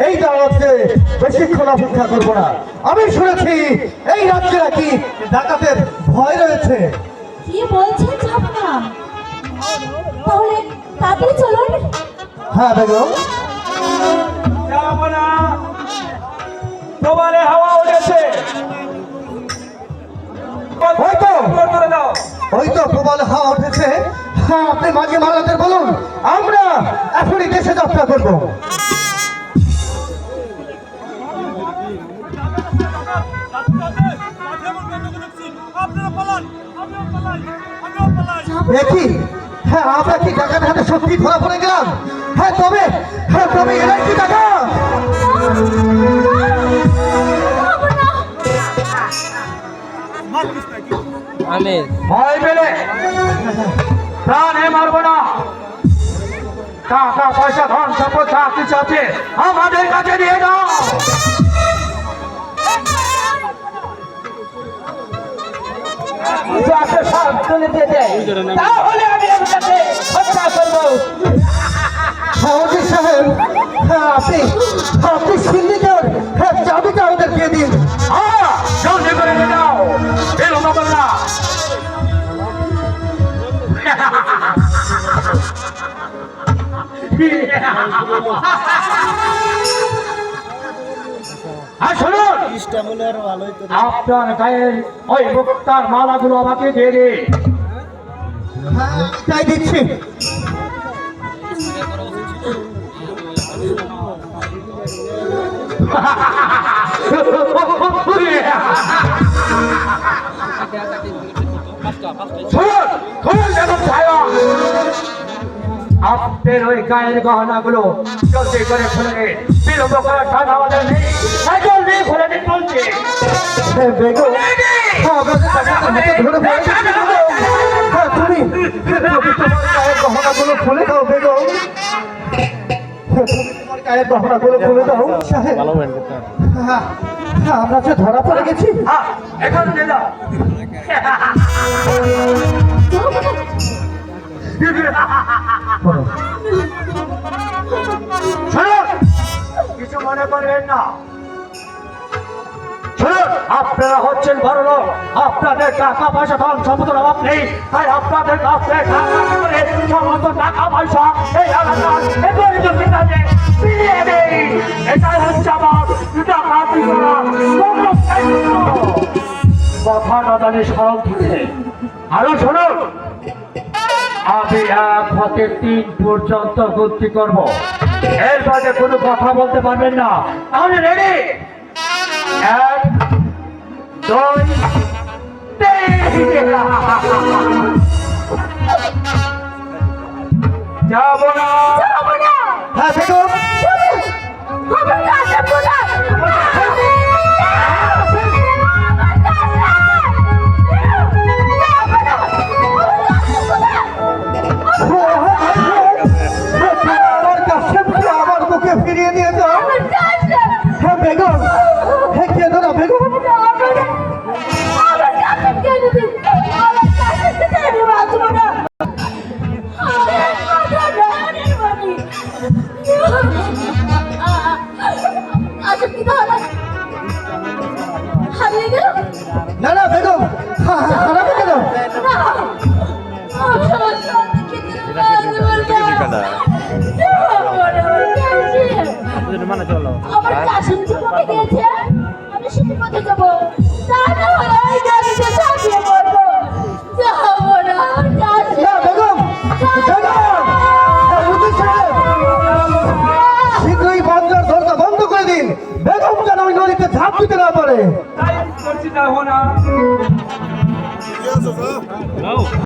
এই দাওয়াতে বেশিক্ষণ অপেক্ষা করবো না। আমি শুনেছি এই রাজ্যে নাকি ডাকাতের ভয় রয়েছে। কি বলছেন ঝাপনা? তাহলে তাড়াতাড়ি চলুন। হ্যাঁ বেগম। তোমার হাওয়া উঠেছে। ওই তো প্রবল হাওয়া উঠেছে। হ্যাঁ, আপনি মাঝে মালাদের বলুন, আমরা এখনই দেশে যাত্রা করবো। দেখি, হ্যাঁ আমরা কি ডাকাত হাতে সত্যি ধরা পড়ে গেলাম? হ্যাঁ তবে এরাই কি ডাকাত? ভয় পেলে প্রাণে মারবো না। টাকা পয়সা ধন সম্পদ যা কিছু আছে আমাদের কাছে দিয়ে দাও। তাহলে আমি আপনাকে হত্যা করবো। সাহেব, হ্যাঁ আপনি সিন্ডিকেট, হ্যাঁ চাবিটা আমাদের দিয়ে দিন। জলদি করে নিয়ে যাও, বিলম্ব করো না। আপনার গায়ের ওই মুক্তার মালাগুলো আমাকে দিয়ে দিন। হ্যাঁ তাই দিচ্ছি। আপনার ওই গায়ের গহনাগুলো জলদি করে খুলে দিন। বিলম্ব করার টাকা আমাদের নেই। জলদি খুলে দিন বলছি। বেগম, তুমি গায়ের গহনাগুলো খুলে দাও বেগম। তোমার গায়ের গহনাগুলো খুলে দাও। সাহেব, আমরা যে ধরা পড়ে গেছি। এখন দিয়ে দাও। কিছু মনে করবেন না। শুনুন, আপনারা হচ্ছেন বড় লোক, আপনাদের টাকা পয়সা ধন সম্পদের অভাব নেই, তাই আপনাদের কাছ থেকে সমস্ত টাকা পয়সা এই এলাকার ফিরিয়ে দেই। এটাই হচ্ছে আমার ডাকাতি করা কথা না জানি সরল থেকে। আরো শুনুন, আমি 1 থেকে 3 পর্যন্ত গতি করব, এর বাদে কোনো কথা বলতে পারবেন না। তাহলে রেডি? 1, 2, 3। যাবো না। হ্যাঁ বেগম। আমার বুকে ফিরিয়ে দিয়ে যাও। হ্যাঁ বেগম, হ্যাঁ কেন না বেগম? না না বেগম, হারাবে কেন? আমার কাশিম চুপকে গিয়েছে, আমি সেটি পথে যাবো। তা না হলে এই গাড়িতে চাপিয়ে পড়বো। যাবো না, বেগম, শীঘ্রই বাংলার দরজা বন্ধ করে দিন। বেগম যেন ওই নদীতে ঝাঁপ দিতে না পারে।